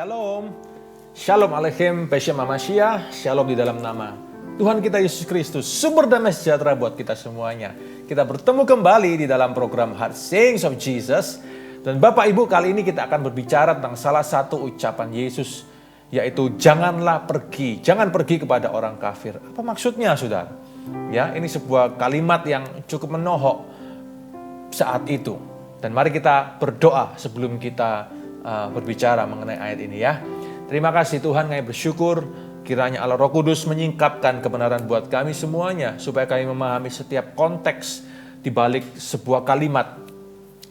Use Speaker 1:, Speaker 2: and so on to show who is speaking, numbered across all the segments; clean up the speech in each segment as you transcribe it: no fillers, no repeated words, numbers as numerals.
Speaker 1: Shalom. Shalom Aleichem, Beshem Mashiach, Shalom di dalam nama Tuhan kita Yesus Kristus, sumber damai sejahtera buat kita semuanya. Kita bertemu kembali di dalam program Heart Sayings of Jesus. Dan Bapak Ibu, kali ini kita akan berbicara tentang salah satu ucapan Yesus, yaitu janganlah pergi, jangan pergi kepada orang kafir. Apa maksudnya, saudara? Ya, ini sebuah kalimat yang cukup menohok saat itu. Dan mari kita berdoa sebelum kita berbicara mengenai ayat ini ya. Terima kasih Tuhan, kami bersyukur kiranya Allah Roh Kudus menyingkapkan kebenaran buat kami semuanya, supaya kami memahami setiap konteks di balik sebuah kalimat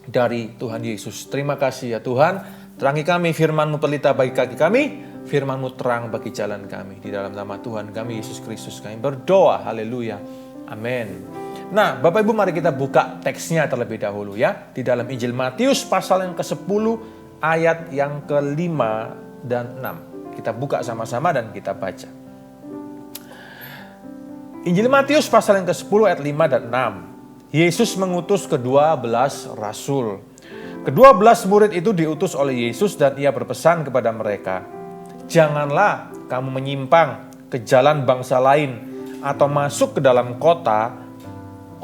Speaker 1: dari Tuhan Yesus. Terima kasih ya Tuhan, terangi kami firman-Mu pelita bagi kaki kami, firman-Mu terang bagi jalan kami. Di dalam nama Tuhan kami Yesus Kristus kami berdoa, haleluya, amin. Nah Bapak Ibu, mari kita buka teksnya terlebih dahulu ya. Di dalam Injil Matius pasal yang ke-10 ayat yang ke-5 dan 6. Kita buka sama-sama dan kita baca. Injil Matius pasal yang ke-10 ayat 5 dan 6. Yesus mengutus ke-12 rasul. Ke-12 murid itu diutus oleh Yesus dan ia berpesan kepada mereka, janganlah kamu menyimpang ke jalan bangsa lain atau masuk ke dalam kota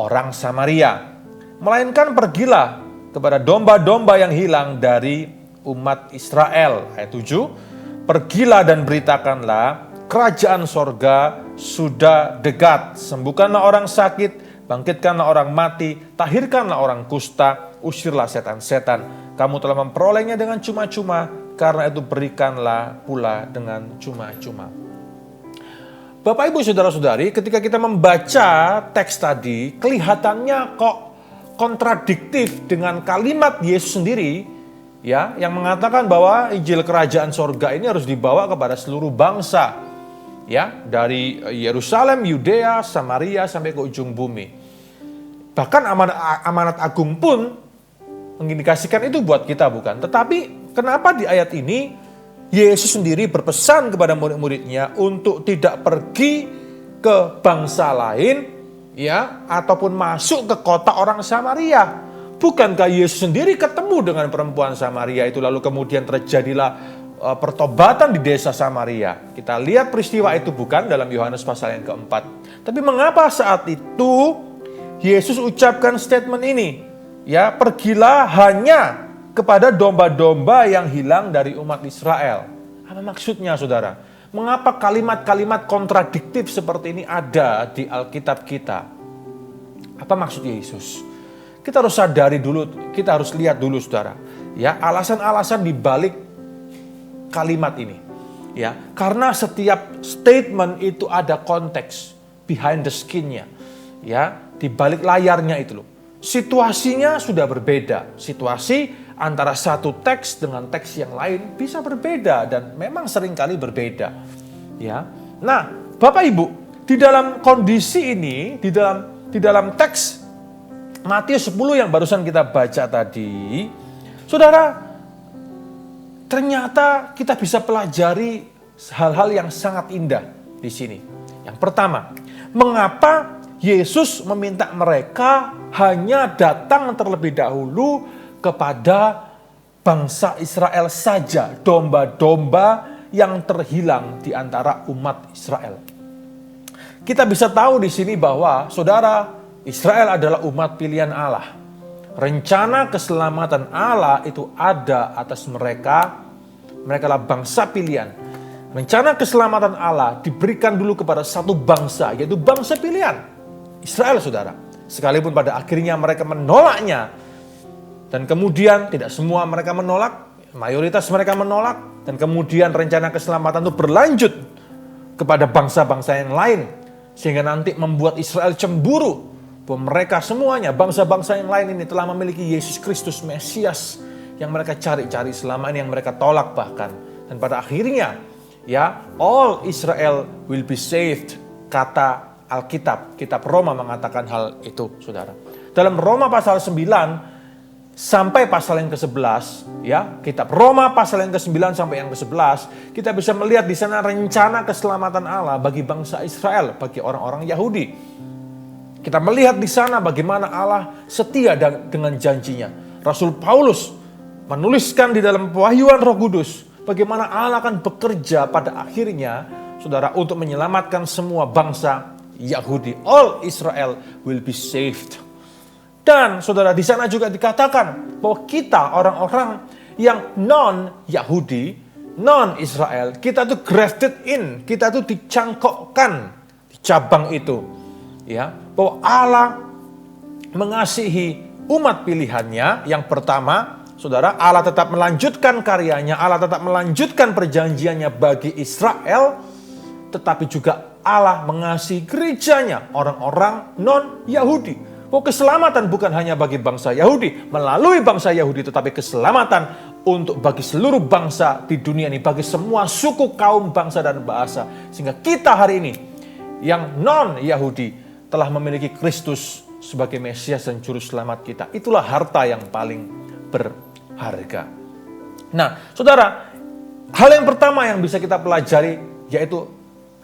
Speaker 1: orang Samaria, melainkan pergilah kepada domba-domba yang hilang dari umat Israel. Ayat 7, pergilah dan beritakanlah kerajaan sorga sudah dekat. Sembuhkanlah orang sakit, bangkitkanlah orang mati, tahirkanlah orang kusta, usirlah setan-setan. Kamu telah memperolehnya dengan cuma-cuma, karena itu berikanlah pula dengan cuma-cuma. Bapak Ibu Saudara-saudari, ketika kita membaca teks tadi, kelihatannya kok kontradiktif dengan kalimat Yesus sendiri, ya, yang mengatakan bahwa Injil Kerajaan Sorga ini harus dibawa kepada seluruh bangsa, ya, dari Yerusalem, Yudea, Samaria sampai ke ujung bumi. Bahkan amanat agung pun mengindikasikan itu buat kita, bukan? Tetapi kenapa di ayat ini Yesus sendiri berpesan kepada murid-muridnya untuk tidak pergi ke bangsa lain, ya, ataupun masuk ke kota orang Samaria? Bukankah Yesus sendiri ketemu dengan perempuan Samaria itu, lalu kemudian terjadilah pertobatan di desa Samaria? Kita lihat peristiwa itu bukan dalam Yohanes pasal yang keempat. Tapi mengapa saat itu Yesus ucapkan statement ini? Ya, pergilah hanya kepada domba-domba yang hilang dari umat Israel. Apa maksudnya, saudara? Mengapa kalimat-kalimat kontradiktif seperti ini ada di Alkitab kita? Apa maksud Yesus? Kita harus sadari dulu, kita harus lihat dulu, saudara. Ya, alasan-alasan di balik kalimat ini. Ya, karena setiap statement itu ada konteks behind the skin-nya. Ya, di balik layarnya itu loh. Situasinya sudah berbeda. Situasi antara satu teks dengan teks yang lain bisa berbeda dan memang seringkali berbeda. Ya. Nah, Bapak Ibu, di dalam kondisi ini, di dalam teks Matius 10 yang barusan kita baca tadi, saudara, ternyata kita bisa pelajari hal-hal yang sangat indah di sini. Yang pertama, mengapa Yesus meminta mereka hanya datang terlebih dahulu kepada bangsa Israel saja, domba-domba yang terhilang di antara umat Israel. Kita bisa tahu di sini bahwa, saudara, Israel adalah umat pilihan Allah. Rencana keselamatan Allah itu ada atas mereka. Mereka adalah bangsa pilihan. Rencana keselamatan Allah diberikan dulu kepada satu bangsa, yaitu bangsa pilihan, Israel, saudara. Sekalipun pada akhirnya mereka menolaknya. Dan kemudian tidak semua mereka menolak, mayoritas mereka menolak. Dan kemudian rencana keselamatan itu berlanjut kepada bangsa-bangsa yang lain. Sehingga nanti membuat Israel cemburu bahwa mereka semuanya, bangsa-bangsa yang lain ini telah memiliki Yesus Kristus Mesias yang mereka cari-cari selama ini, yang mereka tolak bahkan. Dan pada akhirnya, ya, all Israel will be saved, kata Alkitab. Kitab Roma mengatakan hal itu, saudara. Dalam Roma pasal 9 sampai pasal yang ke-11, ya, kitab Roma pasal yang ke-9 sampai yang ke-11, kita bisa melihat di sana rencana keselamatan Allah bagi bangsa Israel, bagi orang-orang Yahudi. Kita melihat di sana bagaimana Allah setia dengan janjinya. Rasul Paulus menuliskan di dalam pewahyuan Roh Kudus Bagaimana Allah akan bekerja pada akhirnya, saudara, untuk menyelamatkan semua bangsa Yahudi. All Israel will be saved. Dan saudara, di sana juga dikatakan bahwa kita orang-orang yang non-Yahudi, non-Israel, kita tuh grafted in, kita tuh dicangkokkan di cabang itu. Ya, bahwa Allah mengasihi umat pilihannya. Yang pertama, saudara, Allah tetap melanjutkan karyanya, Allah tetap melanjutkan perjanjiannya bagi Israel, tetapi juga Allah mengasihi gerejanya, orang-orang non-Yahudi. Bahwa keselamatan bukan hanya bagi bangsa Yahudi, melalui bangsa Yahudi, tetapi keselamatan untuk bagi seluruh bangsa di dunia ini, bagi semua suku, kaum, bangsa, dan bahasa. Sehingga kita hari ini, yang non-Yahudi, telah memiliki Kristus sebagai Mesias dan Juru Selamat kita. Itulah harta yang paling berharga. Nah, saudara, hal yang pertama yang bisa kita pelajari, yaitu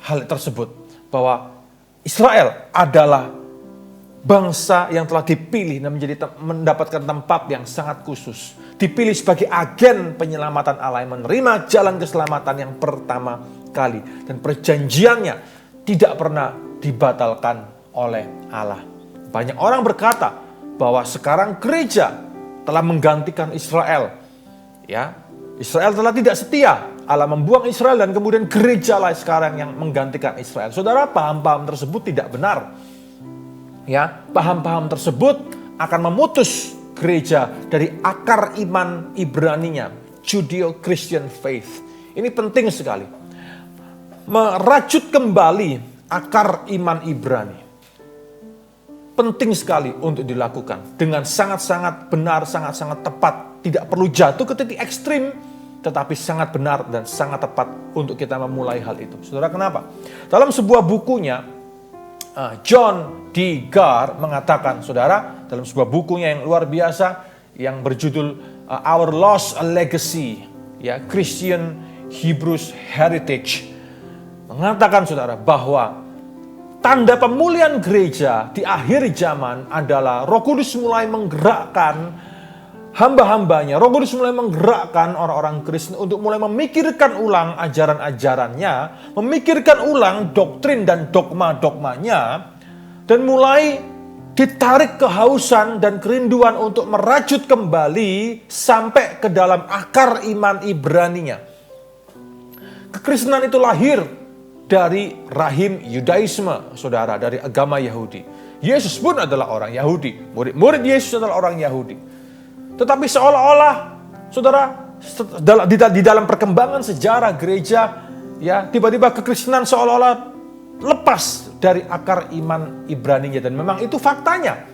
Speaker 1: hal tersebut, bahwa Israel adalah bangsa yang telah dipilih dan mendapatkan tempat yang sangat khusus. Dipilih sebagai agen penyelamatan Allah yang menerima jalan keselamatan yang pertama kali. Dan perjanjiannya tidak pernah dibatalkan oleh Allah. Banyak orang berkata bahwa sekarang gereja telah menggantikan Israel. Ya, Israel telah tidak setia. Allah membuang Israel dan kemudian gerejalah sekarang yang menggantikan Israel. Saudara, paham-paham tersebut tidak benar. Ya, paham-paham tersebut akan memutus gereja dari akar iman Ibraninya, Judeo-Christian faith. Ini penting sekali. Merajut kembali akar iman Ibrani. Penting sekali untuk dilakukan dengan sangat-sangat benar, sangat-sangat tepat. Tidak perlu jatuh ke titik ekstrim, tetapi sangat benar dan sangat tepat untuk kita memulai hal itu. Saudara, kenapa? Dalam sebuah bukunya, John D. Gar mengatakan, saudara, dalam sebuah bukunya yang luar biasa yang berjudul Our Lost Legacy, ya, Christian Hebrews Heritage, mengatakan, saudara, bahwa tanda pemulihan gereja di akhir zaman adalah Roh Kudus mulai menggerakkan hamba-hambanya. Roh Kudus mulai menggerakkan orang-orang Kristen untuk mulai memikirkan ulang ajaran-ajarannya, memikirkan ulang doktrin dan dogma-dogmanya, dan mulai ditarik kehausan dan kerinduan untuk merajut kembali sampai ke dalam akar iman Ibraninya. Kekristenan itu lahir dari rahim Yudaisme, saudara, dari agama Yahudi. Yesus pun adalah orang Yahudi, murid-murid Yesus adalah orang Yahudi. Tetapi seolah-olah, saudara, di dalam perkembangan sejarah gereja, ya, tiba-tiba kekristenan seolah-olah lepas dari akar iman Ibraninya, dan memang itu faktanya.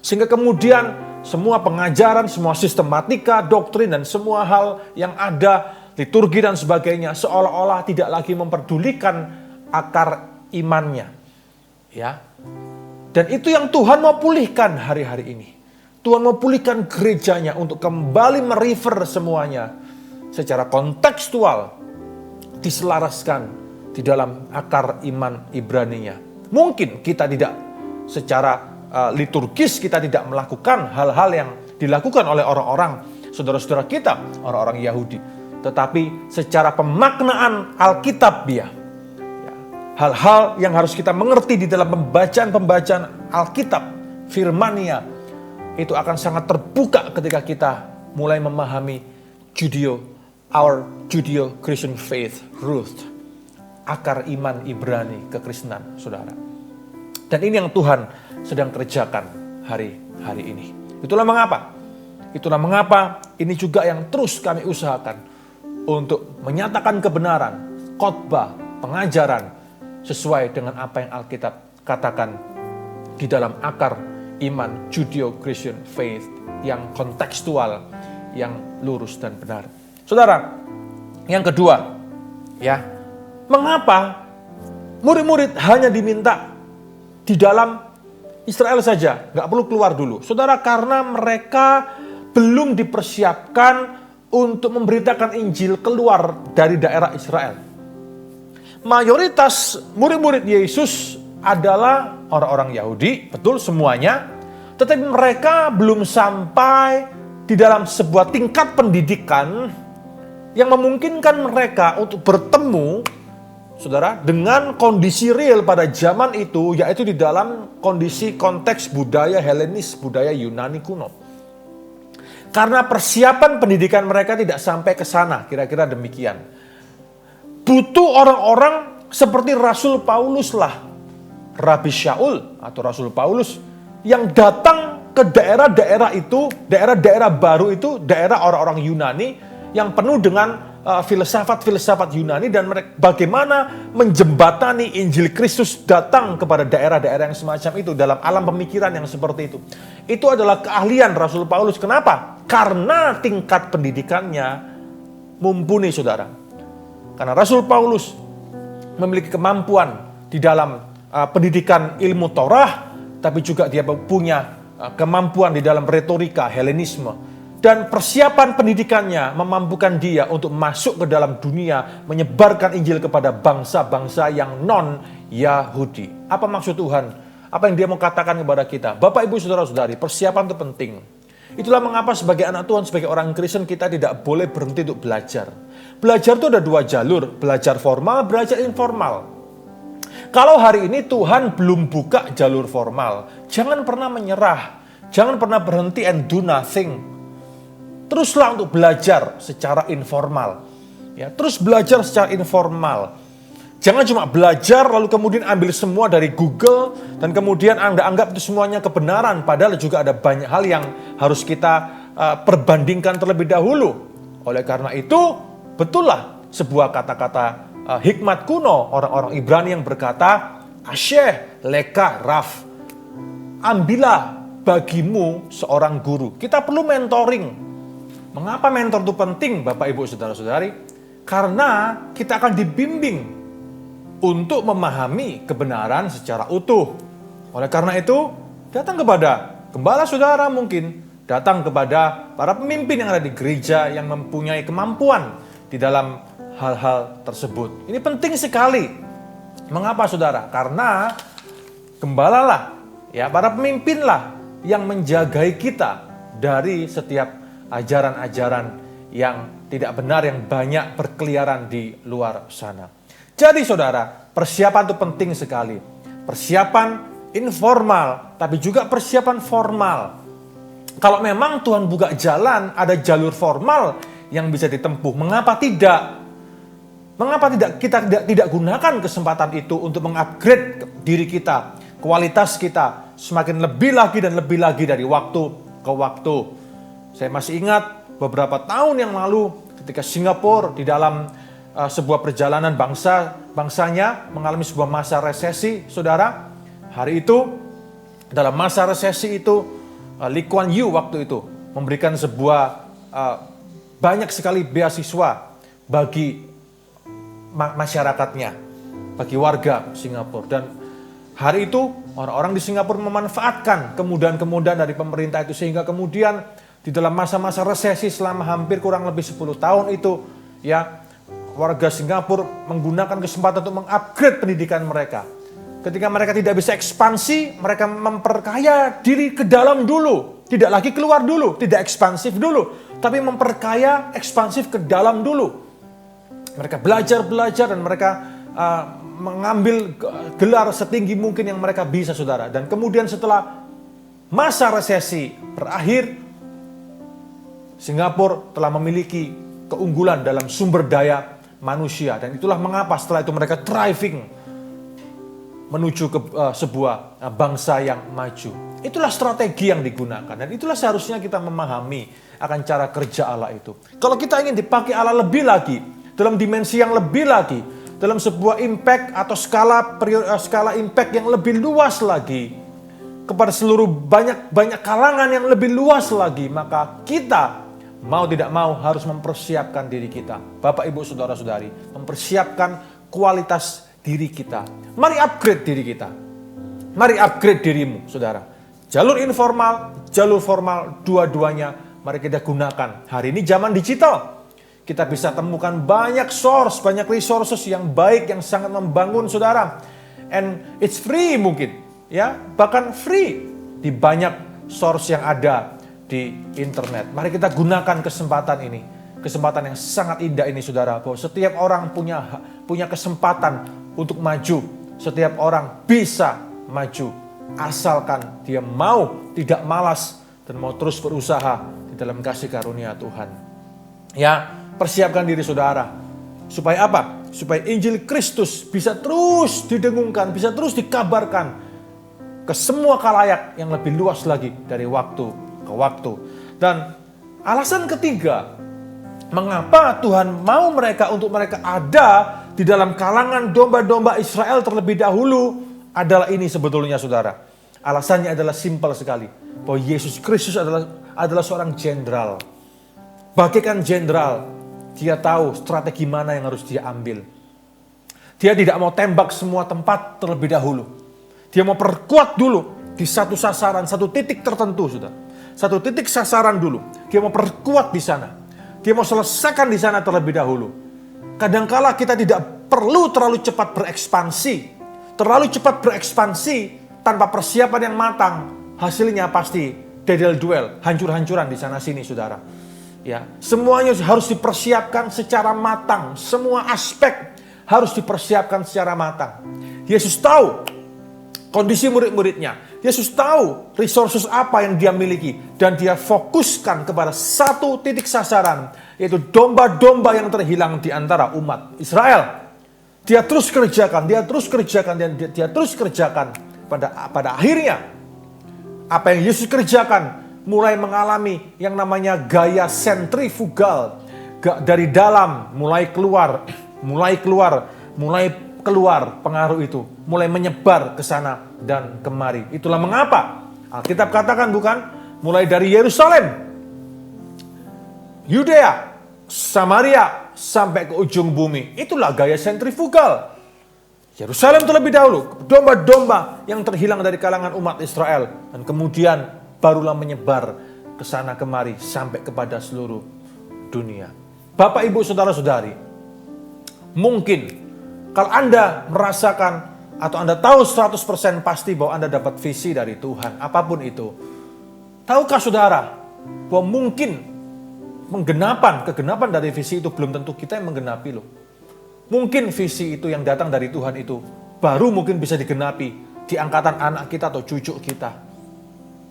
Speaker 1: Sehingga kemudian semua pengajaran, semua sistematika, doktrin, dan semua hal yang ada, liturgi dan sebagainya, seolah-olah tidak lagi memperdulikan akar imannya. Ya. Dan itu yang Tuhan mau pulihkan hari-hari ini. Tuhan mau pulihkan gerejanya untuk kembali merefer semuanya secara kontekstual, diselaraskan di dalam akar iman Ibraninya. Mungkin kita tidak secara liturgis, kita tidak melakukan hal-hal yang dilakukan oleh orang-orang, saudara-saudara kita, orang-orang Yahudi. Tetapi secara pemaknaan Alkitab ya, hal-hal yang harus kita mengerti di dalam pembacaan Alkitab, firman-Nya, itu akan sangat terbuka ketika kita mulai memahami our Judeo-Christian faith root, akar iman Ibrani kekristenan, saudara. Dan ini yang Tuhan sedang kerjakan hari-hari ini. Itulah mengapa ini juga yang terus kami usahakan untuk menyatakan kebenaran, khotbah, pengajaran sesuai dengan apa yang Alkitab katakan di dalam akar iman Judeo-Christian faith yang kontekstual, yang lurus dan benar. Saudara, yang kedua, ya, mengapa murid-murid hanya diminta di dalam Israel saja, nggak perlu keluar dulu? Saudara, karena mereka belum dipersiapkan untuk memberitakan Injil keluar dari daerah Israel. Mayoritas murid-murid Yesus adalah orang-orang Yahudi, betul semuanya, tetapi mereka belum sampai di dalam sebuah tingkat pendidikan yang memungkinkan mereka untuk bertemu, saudara, dengan kondisi real pada zaman itu, yaitu di dalam kondisi konteks budaya Helenis, budaya Yunani kuno. Karena persiapan pendidikan mereka tidak sampai ke sana, kira-kira demikian. Butuh orang-orang seperti Rasul Paulus lah, Rabi Shaul atau Rasul Paulus, yang datang ke daerah-daerah itu, daerah-daerah baru itu, daerah orang-orang Yunani, yang penuh dengan filsafat-filsafat Yunani, dan mereka bagaimana menjembatani Injil Kristus datang kepada daerah-daerah yang semacam itu dalam alam pemikiran yang seperti itu. Itu adalah keahlian Rasul Paulus. Kenapa? Karena tingkat pendidikannya mumpuni, saudara. Karena Rasul Paulus memiliki kemampuan di dalam pendidikan ilmu Torah, tapi juga dia punya kemampuan di dalam retorika Helenisme. Dan persiapan pendidikannya memampukan dia untuk masuk ke dalam dunia, menyebarkan Injil kepada bangsa-bangsa yang non-Yahudi. Apa maksud Tuhan? Apa yang dia mau katakan kepada kita? Bapak, Ibu, Saudara-saudari, persiapan itu penting. Itulah mengapa sebagai anak Tuhan, sebagai orang Kristen, kita tidak boleh berhenti untuk belajar. Belajar itu ada dua jalur, belajar formal, belajar informal. Kalau hari ini Tuhan belum buka jalur formal, jangan pernah menyerah, jangan pernah berhenti and do nothing. Teruslah untuk belajar secara informal. Ya, terus belajar secara informal. Jangan cuma belajar lalu kemudian ambil semua dari Google dan kemudian Anda anggap itu semuanya kebenaran. Padahal juga ada banyak hal yang harus kita perbandingkan terlebih dahulu. Oleh karena itu, betullah sebuah kata-kata hikmat kuno orang-orang Ibrani yang berkata, Asyeh leka raf. Ambillah bagimu seorang guru. Kita perlu mentoring. Mengapa mentor itu penting, Bapak, Ibu, Saudara-saudari? Karena kita akan dibimbing untuk memahami kebenaran secara utuh. Oleh karena itu, datang kepada gembala saudara mungkin, datang kepada para pemimpin yang ada di gereja yang mempunyai kemampuan di dalam hal-hal tersebut. Ini penting sekali. Mengapa, saudara? Karena gembalalah, ya, para pemimpinlah yang menjagai kita dari setiap ajaran-ajaran yang tidak benar yang banyak berkeliaran di luar sana. Jadi saudara, persiapan itu penting sekali. Persiapan informal, tapi juga persiapan formal. Kalau memang Tuhan buka jalan, ada jalur formal yang bisa ditempuh. Mengapa tidak? Mengapa kita tidak gunakan kesempatan itu untuk mengupgrade diri kita, kualitas kita, semakin lebih lagi dan lebih lagi dari waktu ke waktu. Saya masih ingat beberapa tahun yang lalu ketika Singapura di dalam sebuah perjalanan bangsanya mengalami sebuah masa resesi, saudara. Hari itu, dalam masa resesi itu, Lee Kuan Yew waktu itu memberikan sebuah banyak sekali beasiswa bagi masyarakatnya, bagi warga Singapura. Dan hari itu orang-orang di Singapura memanfaatkan kemudahan-kemudahan dari pemerintah itu, sehingga kemudian di dalam masa-masa resesi selama hampir kurang lebih 10 tahun itu, ya, warga Singapura menggunakan kesempatan untuk mengupgrade pendidikan mereka. Ketika mereka tidak bisa ekspansi, mereka memperkaya diri ke dalam dulu. Tidak lagi keluar dulu, tidak ekspansif dulu, tapi memperkaya ekspansif ke dalam dulu. Mereka belajar dan mereka mengambil gelar setinggi mungkin yang mereka bisa, saudara. Dan kemudian setelah masa resesi berakhir, Singapura telah memiliki keunggulan dalam sumber daya manusia. Dan itulah mengapa setelah itu mereka thriving menuju ke sebuah bangsa yang maju. Itulah strategi yang digunakan. Dan itulah seharusnya kita memahami akan cara kerja Allah itu. Kalau kita ingin dipakai Allah lebih lagi, dalam dimensi yang lebih lagi, dalam sebuah impact atau skala impact yang lebih luas lagi, kepada seluruh banyak kalangan yang lebih luas lagi, maka kita mau tidak mau harus mempersiapkan diri kita. Bapak, Ibu, Saudara-saudari, mempersiapkan kualitas diri kita. Mari upgrade diri kita. Mari upgrade dirimu, saudara. Jalur informal, jalur formal, dua-duanya mari kita gunakan. Hari ini zaman digital. Kita bisa temukan banyak source, banyak resources yang baik, yang sangat membangun, saudara. And it's free mungkin, ya, bahkan free di banyak source yang ada di internet. Mari kita gunakan kesempatan ini. kesempatan yang sangat indah ini saudara, bahwa setiap orang punya kesempatan untuk maju. Setiap orang bisa maju, asalkan dia mau, tidak malas, dan mau terus berusaha di dalam kasih karunia Tuhan. Ya, persiapkan diri saudara. Supaya apa? Supaya Injil Kristus bisa terus didengungkan, bisa terus dikabarkan ke semua khalayak yang lebih luas lagi dari waktu ke waktu. Dan alasan ketiga, mengapa Tuhan mau untuk mereka ada di dalam kalangan domba-domba Israel terlebih dahulu adalah ini sebetulnya saudara. Alasannya adalah simpel sekali. Bahwa Yesus Kristus adalah seorang jenderal. Bagaikan jenderal, dia tahu strategi mana yang harus dia ambil. Dia tidak mau tembak semua tempat terlebih dahulu. Dia mau perkuat dulu di satu sasaran, satu titik tertentu saudara. Satu titik sasaran dulu. Dia mau perkuat di sana. Dia mau selesaikan di sana terlebih dahulu. Kadangkala kita tidak perlu terlalu cepat berekspansi. Terlalu cepat berekspansi tanpa persiapan yang matang. Hasilnya pasti dedel-duel, hancur-hancuran di sana sini saudara. Ya, semuanya harus dipersiapkan secara matang. Semua aspek harus dipersiapkan secara matang. Yesus tahu kondisi murid-muridnya. Yesus tahu resources apa yang dia miliki. Dan dia fokuskan kepada satu titik sasaran. Yaitu domba-domba yang terhilang di antara umat Israel. Dia terus kerjakan, dan dia terus kerjakan. Pada akhirnya, apa yang Yesus kerjakan mulai mengalami yang namanya gaya sentrifugal. Dari dalam mulai keluar pengaruh itu. Mulai menyebar ke sana dan kemari. Itulah mengapa Alkitab katakan bukan? Mulai dari Yerusalem, Yudea, Samaria, sampai ke ujung bumi. Itulah gaya sentrifugal. Yerusalem terlebih dahulu, domba-domba yang terhilang dari kalangan umat Israel. Dan kemudian barulah menyebar ke sana kemari sampai kepada seluruh dunia. Bapak, Ibu, Saudara-saudari, mungkin kalau Anda merasakan atau Anda tahu 100% pasti bahwa Anda dapat visi dari Tuhan, apapun itu. Tahukah saudara bahwa mungkin kegenapan dari visi itu belum tentu kita yang menggenapi loh. Mungkin visi itu yang datang dari Tuhan itu baru mungkin bisa digenapi di angkatan anak kita atau cucu kita.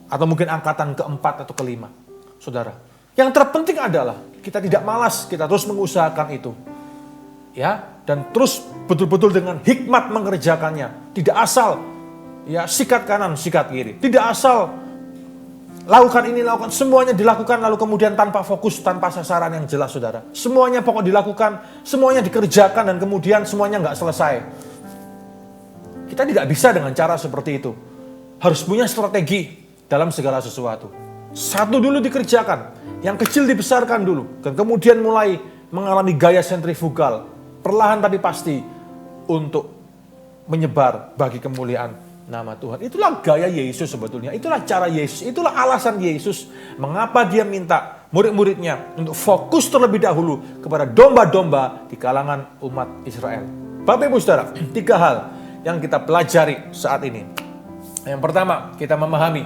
Speaker 1: Atau mungkin angkatan keempat atau kelima. Saudara, yang terpenting adalah kita tidak malas, kita terus mengusahakan itu. Ya, dan terus betul-betul dengan hikmat mengerjakannya. Tidak asal ya sikat kanan, sikat kiri. Tidak asal lakukan ini, lakukan. Semuanya dilakukan lalu kemudian tanpa fokus, tanpa sasaran yang jelas saudara. Semuanya pokok dilakukan, semuanya dikerjakan dan kemudian semuanya nggak selesai. Kita tidak bisa dengan cara seperti itu. Harus punya strategi dalam segala sesuatu. Satu dulu dikerjakan, yang kecil dibesarkan dulu. Dan kemudian mulai mengalami gaya sentrifugal. Perlahan tapi pasti untuk menyebar bagi kemuliaan nama Tuhan. Itulah gaya Yesus sebetulnya. Itulah cara Yesus. Itulah alasan Yesus mengapa dia minta murid-muridnya untuk fokus terlebih dahulu kepada domba-domba di kalangan umat Israel. Bapak Ibu Saudara, 3 hal yang kita pelajari saat ini. Yang pertama, kita memahami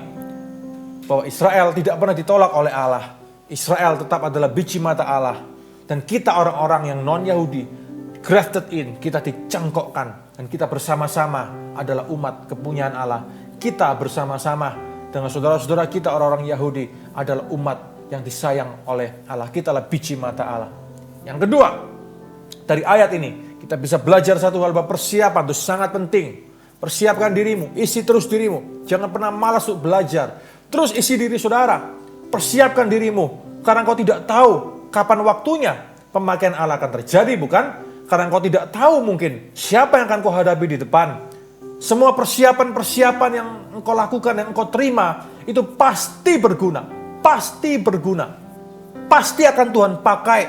Speaker 1: bahwa Israel tidak pernah ditolak oleh Allah. Israel tetap adalah biji mata Allah. Dan kita orang-orang yang non-Yahudi, grafted in, kita dicangkokkan. Dan kita bersama-sama adalah umat kepunyaan Allah. Kita bersama-sama dengan saudara-saudara kita orang-orang Yahudi adalah umat yang disayang oleh Allah. Kita adalah biji mata Allah. Yang kedua, dari ayat ini kita bisa belajar satu hal bahwa persiapan itu sangat penting. Persiapkan dirimu, isi terus dirimu. Jangan pernah malas untuk belajar. Terus isi diri saudara. Persiapkan dirimu. Karena engkau tidak tahu kapan waktunya pemakaian Allah akan terjadi, bukan? Karena engkau tidak tahu mungkin siapa yang akan kau hadapi di depan. Semua persiapan-persiapan yang engkau lakukan, yang engkau terima, itu pasti berguna. Pasti berguna. Pasti akan Tuhan pakai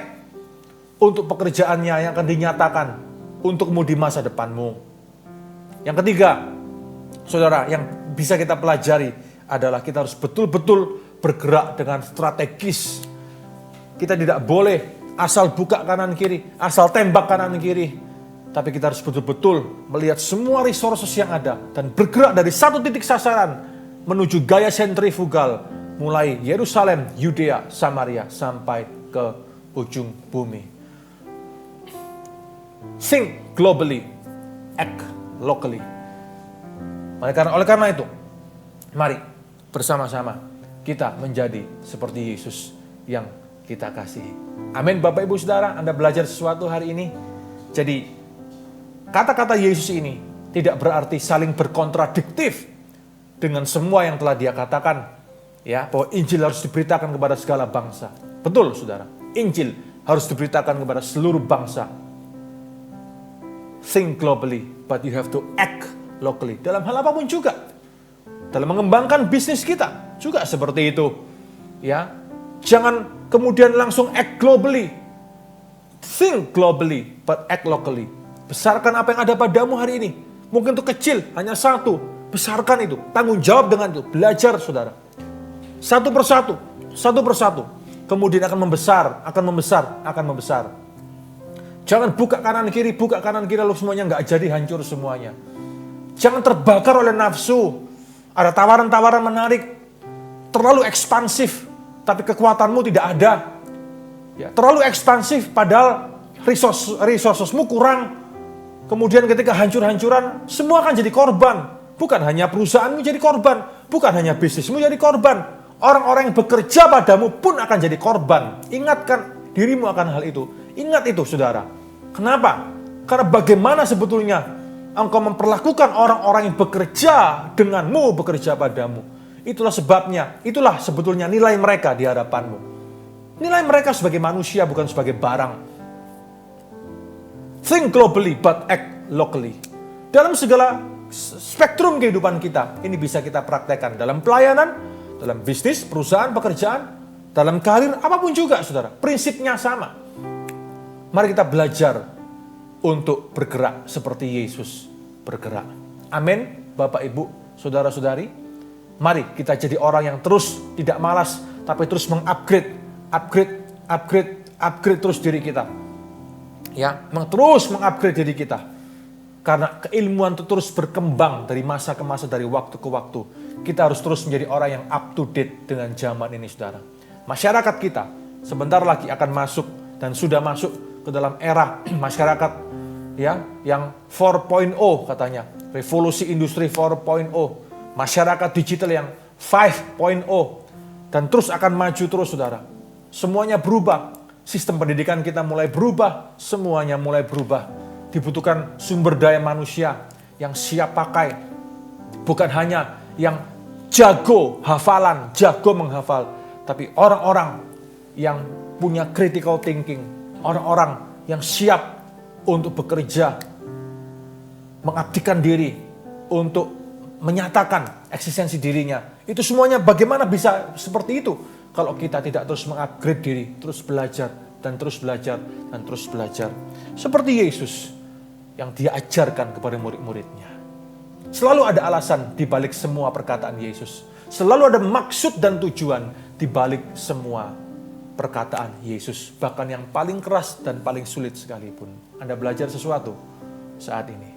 Speaker 1: untuk pekerjaannya yang akan dinyatakan untukmu di masa depanmu. Yang ketiga, saudara, yang bisa kita pelajari adalah kita harus betul-betul bergerak dengan strategis. Kita tidak boleh asal buka kanan kiri, asal tembak kanan kiri. Tapi kita harus betul-betul melihat semua resources yang ada dan bergerak dari satu titik sasaran menuju gaya sentrifugal. Mulai Yerusalem, Yudea, Samaria sampai ke ujung bumi. Think globally, act locally. Oleh karena itu, mari bersama-sama kita menjadi seperti Yesus yang kita kasihi. Amin. Bapak Ibu Saudara, Anda belajar sesuatu hari ini. Jadi kata-kata Yesus ini tidak berarti saling berkontradiktif dengan semua yang telah Dia katakan, ya, bahwa Injil harus diberitakan kepada segala bangsa. Betul, Saudara. Injil harus diberitakan kepada seluruh bangsa. Think globally, but you have to act locally. Dalam hal apapun juga. Dalam mengembangkan bisnis kita juga seperti itu. Ya, jangan kemudian langsung act globally. Think globally, but act locally. Besarkan apa yang ada padamu hari ini. Mungkin itu kecil, hanya satu. Besarkan itu, tanggung jawab dengan itu. Belajar, Saudara. Satu persatu. Kemudian akan membesar. Jangan buka kanan kiri lalu semuanya nggak jadi, hancur semuanya. Jangan terbakar oleh nafsu. Ada tawaran-tawaran menarik, terlalu ekspansif, tapi kekuatanmu tidak ada. Ya, terlalu ekspansif, padahal resourcesmu kurang. Kemudian ketika hancur-hancuran, semua akan jadi korban. Bukan hanya perusahaanmu jadi korban, bukan hanya bisnismu jadi korban. Orang-orang yang bekerja padamu pun akan jadi korban. Ingatkan dirimu akan hal itu. Ingat itu, Saudara. Kenapa? Karena bagaimana sebetulnya engkau memperlakukan orang-orang yang bekerja denganmu, bekerja padamu. Itulah sebabnya, itulah sebetulnya nilai mereka di hadapanmu. Nilai mereka sebagai manusia, bukan sebagai barang. Think globally, but act locally. Dalam segala spektrum kehidupan kita, ini bisa kita praktekkan. Dalam pelayanan, dalam bisnis, perusahaan, pekerjaan, dalam karir, apapun juga, Saudara. Prinsipnya sama. Mari kita belajar untuk bergerak seperti Yesus bergerak. Amin, Bapak, Ibu, Saudara-saudari. Mari kita jadi orang yang terus tidak malas, tapi terus upgrade terus diri kita. Ya, terus mengupgrade diri kita. Karena keilmuan itu terus berkembang dari masa ke masa, dari waktu ke waktu. Kita harus terus menjadi orang yang up to date dengan zaman ini, Saudara. Masyarakat kita sebentar lagi akan masuk dan sudah masuk ke dalam era masyarakat, ya, yang 4.0 katanya, revolusi industri 4.0, masyarakat digital yang 5.0, dan terus akan maju terus, Saudara. Semuanya berubah, sistem pendidikan kita mulai berubah, semuanya mulai berubah. Dibutuhkan sumber daya manusia yang siap pakai, bukan hanya yang jago hafalan, jago menghafal, tapi orang-orang yang punya critical thinking, orang-orang yang siap untuk bekerja, mengabdikan diri, untuk menyatakan eksistensi dirinya. Itu semuanya bagaimana bisa seperti itu kalau kita tidak terus mengupgrade diri, terus belajar, dan terus belajar, dan terus belajar. Seperti Yesus yang Dia ajarkan kepada murid-muridnya. Selalu ada alasan di balik semua perkataan Yesus. Selalu ada maksud dan tujuan di balik semua perkataan Yesus, bahkan yang paling keras dan paling sulit sekalipun. Anda belajar sesuatu saat ini.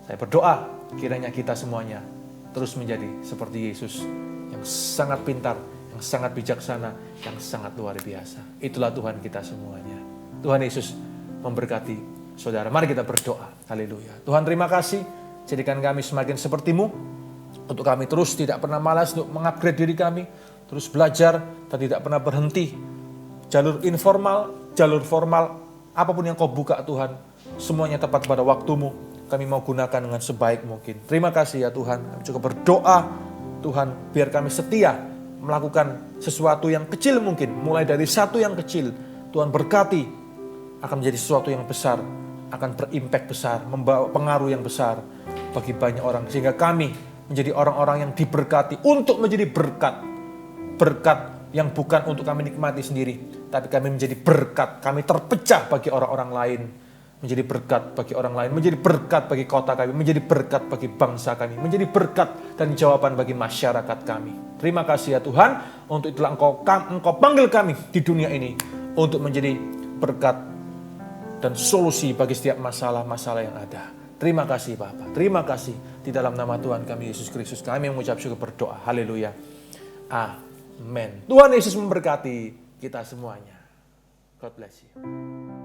Speaker 1: Saya berdoa kiranya kita semuanya terus menjadi seperti Yesus yang sangat pintar, yang sangat bijaksana, yang sangat luar biasa. Itulah Tuhan kita semuanya. Tuhan Yesus memberkati Saudara. Mari kita berdoa. Haleluya. Tuhan, terima kasih. Jadikan kami semakin seperti-Mu. Untuk kami terus tidak pernah malas untuk mengupgrade diri kami. Terus belajar dan tidak pernah berhenti. Jalur informal, jalur formal, apapun yang Kau buka, Tuhan, semuanya tepat pada waktu-Mu. Kami mau gunakan dengan sebaik mungkin. Terima kasih ya Tuhan. Kami juga berdoa, Tuhan, biar kami setia melakukan sesuatu yang kecil mungkin. Mulai dari satu yang kecil, Tuhan berkati, akan menjadi sesuatu yang besar, akan berimpact besar, membawa pengaruh yang besar bagi banyak orang. Sehingga kami menjadi orang-orang yang diberkati untuk menjadi berkat. Berkat yang bukan untuk kami nikmati sendiri, tapi kami menjadi berkat, kami terpecah bagi orang-orang lain, menjadi berkat bagi orang lain, menjadi berkat bagi kota kami, menjadi berkat bagi bangsa kami, menjadi berkat dan jawaban bagi masyarakat kami. Terima kasih ya Tuhan, untuk itulah Engkau panggil kami di dunia ini untuk menjadi berkat dan solusi bagi setiap masalah-masalah yang ada. Terima kasih Bapa, terima kasih. Di dalam nama Tuhan kami Yesus Kristus kami mengucap syukur berdoa. Haleluya. Amin. Tuhan Yesus memberkati kita semuanya. God bless you.